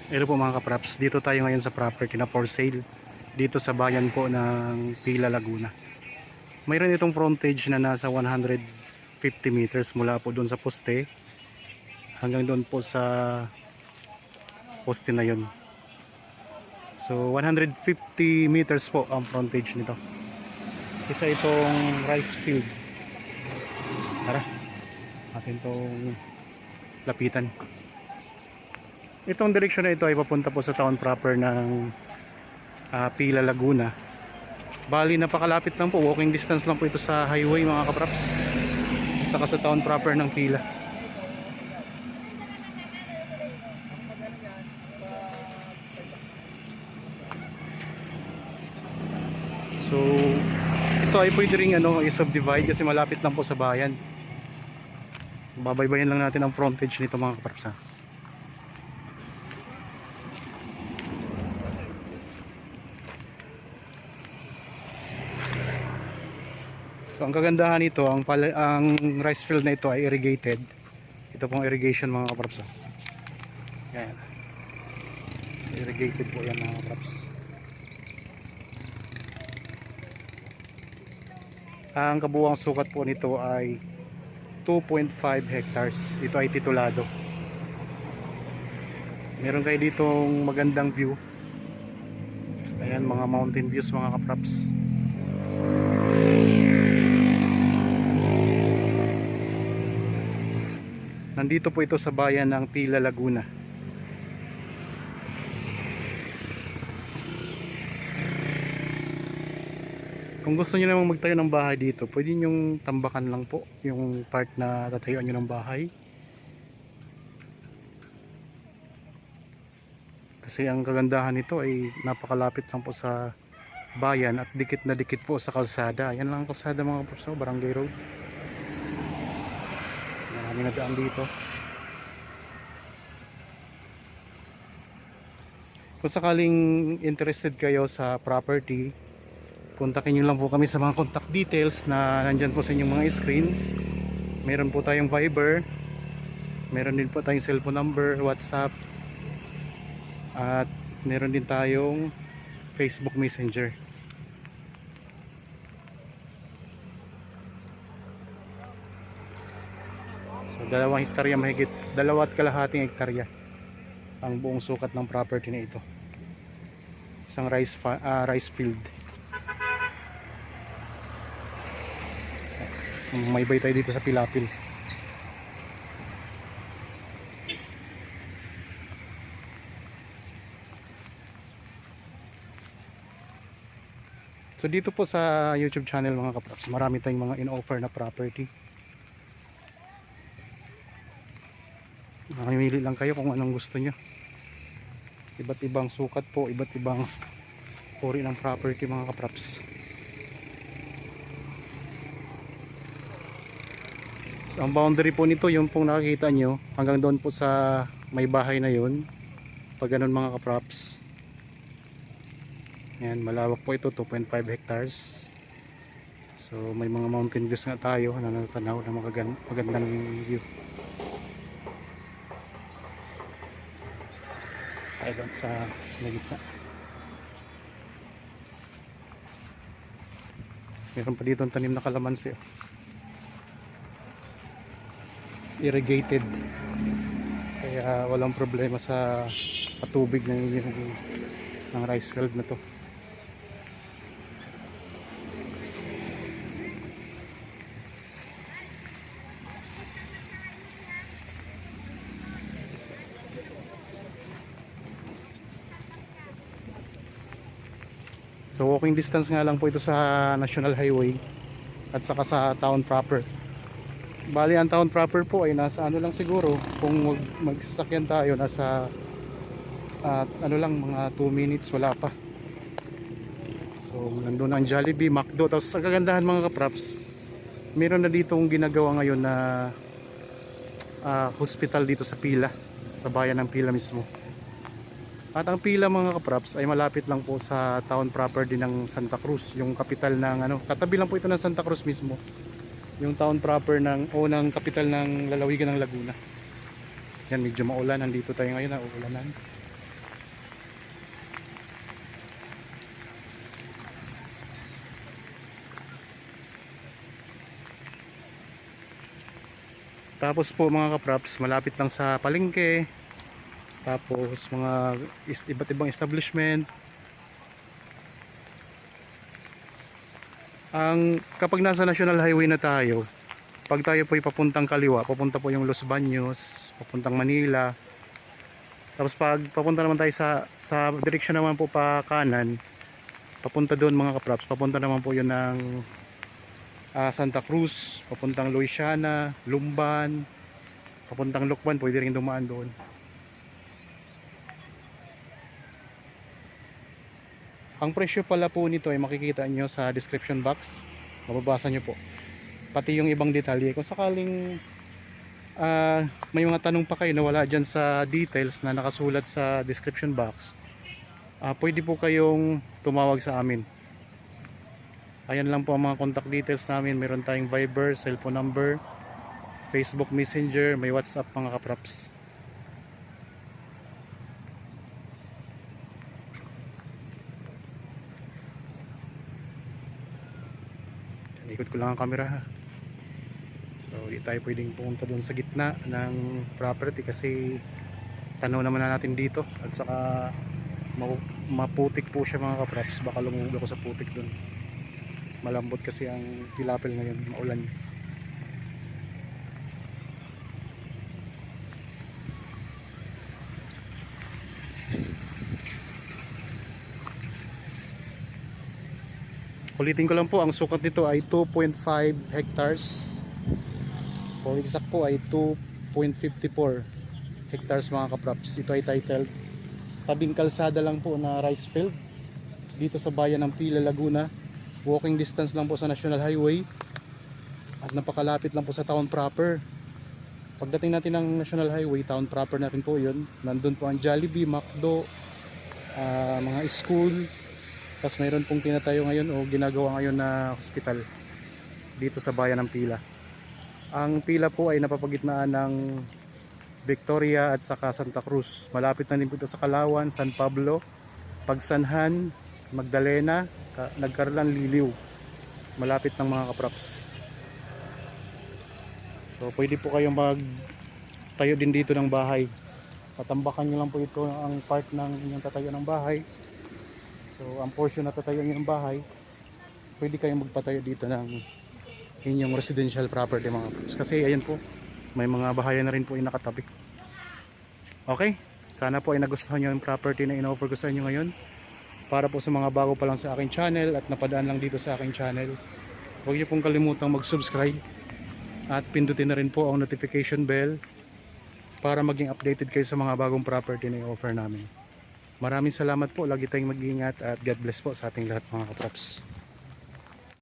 Ito po mga kapraps, dito tayo ngayon sa property na for sale dito sa bayan po ng Pila, Laguna. Mayroon itong frontage na nasa 150 meters mula po doon sa poste hanggang doon po sa poste na yun. So 150 meters po ang frontage nito. Isa itong rice field. Tara, atin itong lapitan. Itong direksyon na ito ay papunta po sa town proper ng Pila, Laguna. Bali napakalapit lang po, walking distance lang po ito sa highway mga kapraps, saka sa town proper ng Pila. So ito ay pwede ring i-subdivide kasi malapit lang po sa bayan. Babaybayin lang natin ang frontage nito mga kapraps ha. So ang kagandahan nito, ang rice field na ito ay irrigated. Ito pong irrigation mga kapraps. Yan. So irrigated po yan mga kapraps. Ang kabuuang sukat po nito ay 2.5 hectares. Ito ay titulado. Meron kayo ditong magandang view. Ayan, mga mountain views mga kapraps. Nandito po ito sa bayan ng Pila, Laguna. Kung gusto niyo namang magtayo ng bahay dito, pwede niyong tambakan lang po yung part na tatayuan niyo ng bahay. Kasi ang kagandahan nito ay napakalapit lang po sa bayan at dikit na dikit po sa kalsada. Yan lang ang kalsada mga kapraps, Barangay Road. Marami na daan dito. Kung sakaling interested kayo sa property, kontakin nyo lang po kami sa mga contact details na nandyan po sa inyong mga screen. Meron po tayong Viber, meron din po tayong cellphone number, WhatsApp, at meron din tayong Facebook Messenger. So 2 hektarya, mahigit 2.5 hektarya ang buong sukat ng property na ito. Isang rice field. May bay tayo dito sa Pilapil. So dito po sa YouTube channel mga kapraps, marami tayong mga in-offer na property. Mamimili lang kayo kung anong gusto nyo. Iba't ibang sukat po, iba't ibang uri ng property mga kapraps. So ang boundary po nito, yung pong nakikita nyo, hanggang doon po sa may bahay na yun. Pag ganun mga kapraps. Yan, malawak po ito, 2.5 hectares. So may mga mountain views nga tayo na natanaw na magandang view. Ay doon sa gitna. Meron pa dito ang tanim na kalamansi. Irrigated. Kaya walang problema sa patubig ng rice field na to. So walking distance nga lang po ito sa National Highway at saka sa town proper. Bali ang town proper po ay nasa ano lang siguro, kung magsasakyan tayo nasa lang mga 2 minutes, wala pa. So nandun ang Jollibee, McDo. Tapos sa kagandahan mga kapraps, meron na ditong ginagawa ngayon na hospital dito sa Pila, sa bayan ng Pila mismo. At ang Pila mga kapraps ay malapit lang po sa town proper din ng Santa Cruz, yung kapital ng katabi lang po ito ng Santa Cruz mismo. Yung town proper ng kapital ng lalawigan ng Laguna. Yan, medyo maulan, nandito tayo ngayon, uulanan. Tapos po mga kaprops, malapit lang sa palengke. Tapos mga iba't ibang establishment. Kapag nasa National Highway na tayo, pag tayo po papuntang kaliwa, papunta po yung Los Baños, papuntang Manila. Tapos pag papunta naman tayo sa direksyon naman po pa kanan, papunta doon mga kaprops, papunta naman po yun ng Santa Cruz, papuntang Luisiana, Lumban, papuntang Lucban, pwede rin dumaan doon. Ang presyo pala po nito ay makikita nyo sa description box, mababasa nyo po pati yung ibang detalye. Kung sakaling may mga tanong pa kayo na wala dyan sa details na nakasulat sa description box, pwede po kayong tumawag sa amin. Ayan lang po ang mga contact details namin. Meron tayong Viber, cellphone number, Facebook Messenger, may WhatsApp mga kaprops. Ikot ko lang ang camera ha. So di tayo pwedeng pumunta doon sa gitna ng property kasi tanaw naman na natin dito. At saka maputik po siya mga kaprops. Baka lumubog ako sa putik doon. Malambot kasi ang tilapil ngayon, maulan. Ulitin ko lang po, ang sukat nito ay 2.5 hectares. For exact po ay 2.54 hectares mga kaprops. Ito ay titled tabing kalsada lang po na rice field dito sa bayan ng Pila, Laguna. Walking distance lang po sa National Highway at napakalapit lang po sa town proper. Pagdating natin ng National Highway, town proper na rin po yun. Nandun po ang Jollibee, McDo, mga school. Tapos mayroon pong tinatayo ngayon o ginagawa ngayon na hospital dito sa bayan ng Pila. Ang Pila po ay napapagitnaan ng Victoria at saka Santa Cruz. Malapit na din po ito sa Calauan, San Pablo, Pagsanhan, Magdalena, Nagcarlan, Liliw. Malapit ng mga kaprops. So pwede po kayong magtayo din dito ng bahay. Patambakan nyo lang po ito ang part ng inyong tatayo ng bahay. So ang portion na tatayo nyo ng bahay, pwede kayong magpatayo dito ng inyong residential property mga kaprops. Kasi ayan po, may mga bahayan na rin po yung nakatabi. Okay, sana po ay nagustuhan nyo yung property na in-offer ko sa inyo ngayon. Para po sa mga bago pa lang sa aking channel at napadaan lang dito sa aking channel, huwag nyo pong kalimutang mag-subscribe at pindutin na rin po ang notification bell para maging updated kayo sa mga bagong property na i-offer namin. Maraming salamat po, lagi tayong mag-iingat at God bless po sa ating lahat mga kaprops.